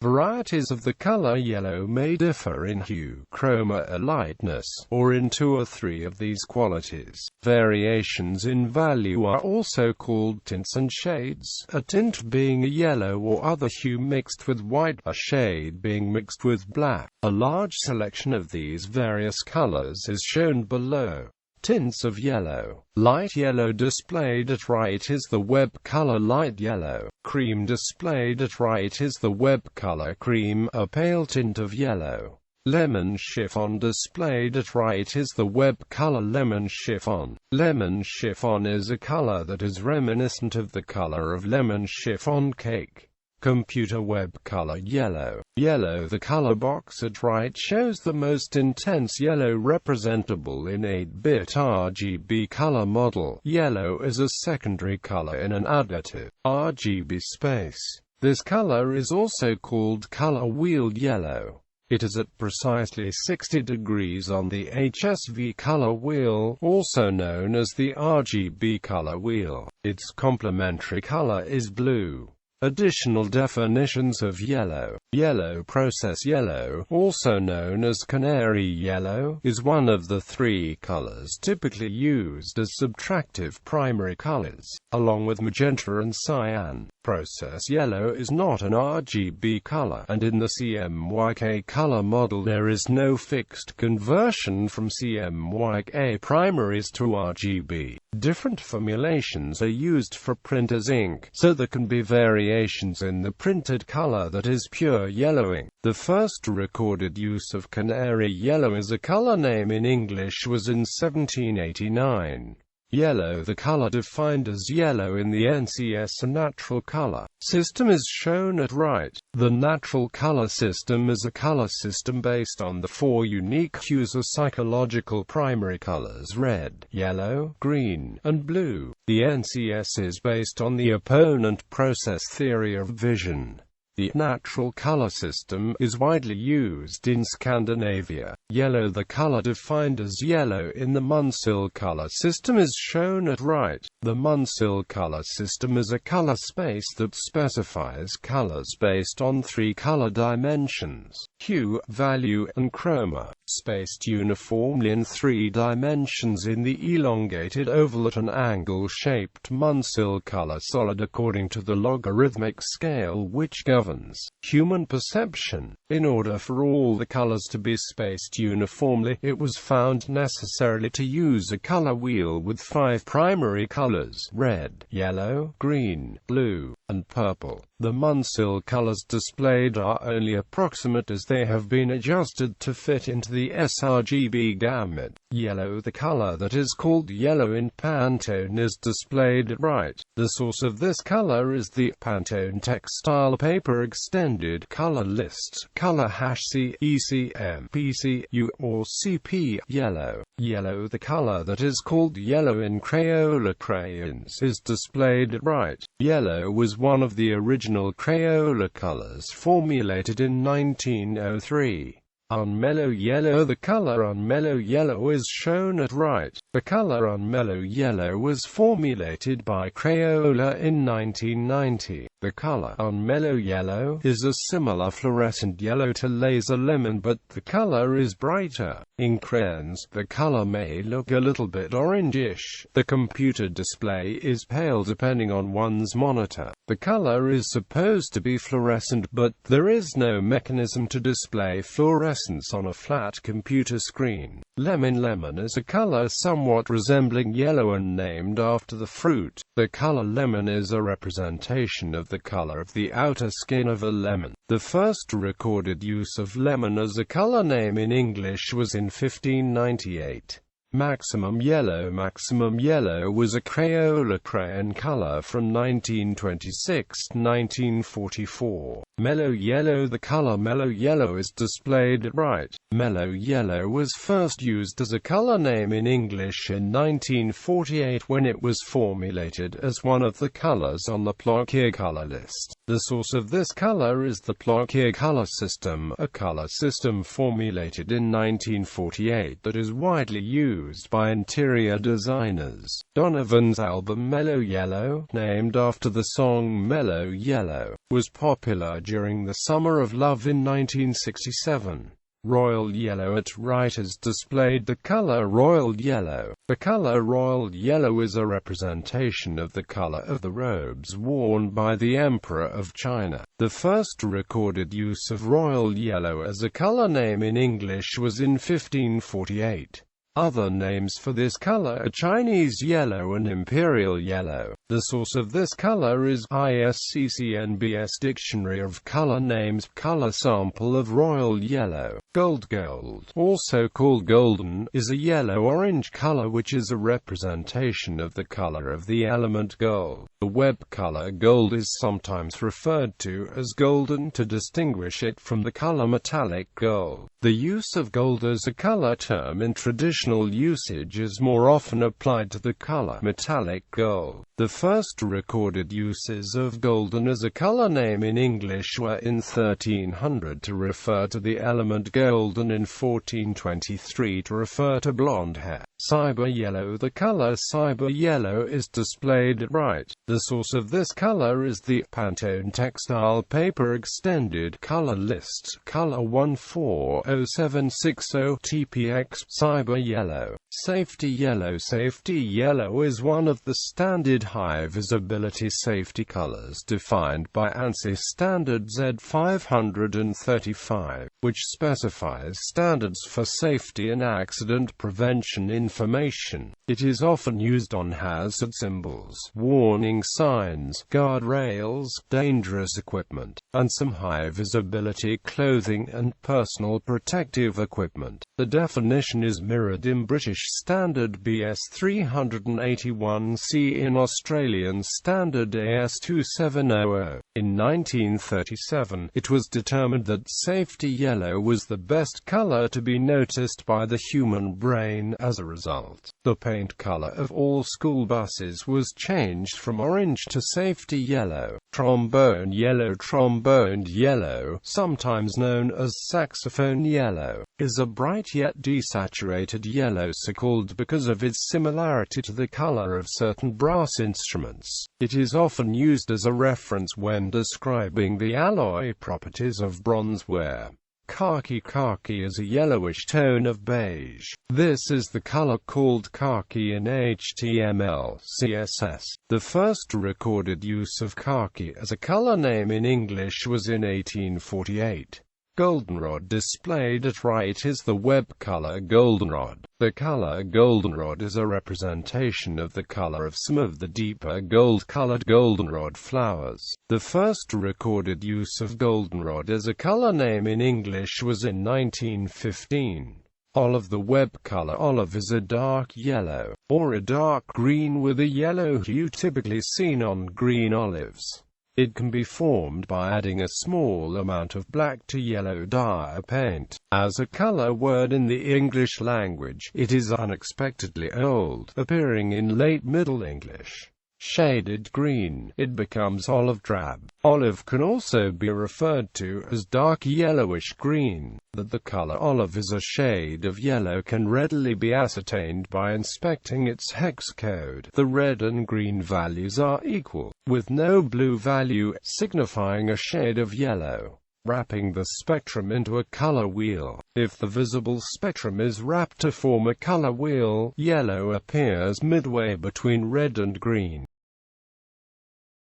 Varieties of the color yellow may differ in hue, chroma or lightness, or in 2 or 3 of these qualities. Variations in value are also called tints and shades, a tint being a yellow or other hue mixed with white, a shade being mixed with black. A large selection of these various colors is shown below. Tints of yellow. Light yellow displayed at right is the web color light yellow. Cream displayed at right is the web color cream, a pale tint of yellow. Lemon chiffon displayed at right is the web color lemon chiffon. Lemon chiffon is a color that is reminiscent of the color of lemon chiffon cake. Computer web color yellow. Yellow. The color box at right shows the most intense yellow representable in 8-bit RGB color model. Yellow is a secondary color in an additive RGB space. This color is also called color wheel yellow. It is at precisely 60 degrees on the HSV color wheel, also known as the RGB color wheel. Its complementary color is blue. Additional definitions of yellow. Yellow process yellow, also known as canary yellow, is one of the 3 colors typically used as subtractive primary colors, along with magenta and cyan. Process yellow is not an RGB color, and in the CMYK color model there is no fixed conversion from CMYK primaries to RGB. Different formulations are used for printer's ink, so there can be variations in the printed color that is pure yellowing. The first recorded use of canary yellow as a color name in English was in 1789. Yellow. The color defined as yellow in the NCS natural color system is shown at right. The natural color system is a color system based on the 4 unique hues of psychological primary colors: red, yellow, green, and blue. The NCS is based on the opponent process theory of vision. The natural color system is widely used in Scandinavia. Yellow. The color defined as yellow in the Munsell color system is shown at right. The Munsell color system is a color space that specifies colors based on 3 color dimensions: hue, value, and chroma, spaced uniformly in 3 dimensions in the elongated oval at an angle-shaped Munsell color solid according to the logarithmic scale which governs human perception. In order for all the colors to be spaced uniformly, it was found necessary to use a color wheel with 5 primary colors: red, yellow, green, blue, and purple. The Munsell colors displayed are only approximate as they have been adjusted to fit into the sRGB gamut. Yellow. The color that is called yellow in Pantone is displayed at right. The source of this color is the Pantone textile paper extended color list, color #C, ECM, PCU, or CP. Yellow. Yellow. The color that is called yellow in Crayola crayons is displayed at right. Yellow was one of the original Crayola colors formulated in 1903. On Mellow Yellow. The color on Mellow Yellow is shown at right. The color on Mellow Yellow was formulated by Crayola in 1990. The color on Mellow Yellow is a similar fluorescent yellow to laser lemon, but the color is brighter. In crayons, the color may look a little bit orangish. The computer display is pale depending on one's monitor. The color is supposed to be fluorescent, but there is no mechanism to display fluorescence on a flat computer screen. Lemon is a color somewhat resembling yellow and named after the fruit. The color lemon is a representation of the color of the outer skin of a lemon. The first recorded use of lemon as a color name in English was in 1598. Maximum Yellow. Maximum Yellow was a Crayola crayon color from 1926 to 1944. Mellow Yellow. The color Mellow Yellow is displayed at right. Mellow Yellow was first used as a color name in English in 1948 when it was formulated as one of the colors on the Ploquet color list. The source of this color is the Ploquet color system, a color system formulated in 1948 that is widely used by interior designers. Donovan's album Mellow Yellow, named after the song Mellow Yellow, was popular during the Summer of Love in 1967. Royal yellow. At right is displayed the color royal yellow. The color royal yellow is a representation of the color of the robes worn by the Emperor of China. The first recorded use of royal yellow as a color name in English was in 1548. Other names for this color are Chinese yellow and imperial yellow. The source of this color is ISCCNBS Dictionary of Color Names. Color sample of royal yellow. Gold, also called golden, is a yellow-orange color which is a representation of the color of the element gold. The web color gold is sometimes referred to as golden to distinguish it from the color metallic gold. The use of gold as a color term in traditional usage is more often applied to the color metallic gold. The first recorded uses of golden as a color name in English were in 1300 to refer to the element gold and in 1423 to refer to blonde hair. Cyber yellow. The color cyber yellow is displayed at right. The source of this color is the Pantone Textile Paper Extended Color List, color 140760 TPX. Cyber yellow. Safety yellow. Safety yellow is one of the standard high visibility safety colors defined by ANSI standard Z535, which specifies standards for safety and accident prevention information. It is often used on hazard symbols, warning signs, guardrails, dangerous equipment, and some high-visibility clothing and personal protective equipment. The definition is mirrored in British Standard BS 381C in Australian Standard AS 2700. In 1937, it was determined that safety yellow was the best color to be noticed by the human brain. As a result, the paint color of all school buses was changed from orange to safety yellow. Trombone yellow. Trombone yellow, sometimes known as saxophone yellow, is a bright yet desaturated yellow, so called because of its similarity to the color of certain brass instruments. It is often used as a reference when describing the alloy properties of bronzeware. Khaki. Khaki is a yellowish tone of beige. This is the color called khaki in HTML, CSS. The first recorded use of khaki as a color name in English was in 1848. Goldenrod. Displayed at right is the web color goldenrod. The color goldenrod is a representation of the color of some of the deeper gold-colored goldenrod flowers. The first recorded use of goldenrod as a color name in English was in 1915. Olive. The web color olive is a dark yellow, or a dark green with a yellow hue typically seen on green olives. It can be formed by adding a small amount of black to yellow dye paint. As a color word in the English language, it is unexpectedly old, appearing in late Middle English. Shaded green. It becomes olive drab. Olive can also be referred to as dark yellowish green. That the color olive is a shade of yellow can readily be ascertained by inspecting its hex code. The red and green values are equal, with no blue value, signifying a shade of yellow. Wrapping the spectrum into a color wheel. If the visible spectrum is wrapped to form a color wheel, yellow appears midway between red and green.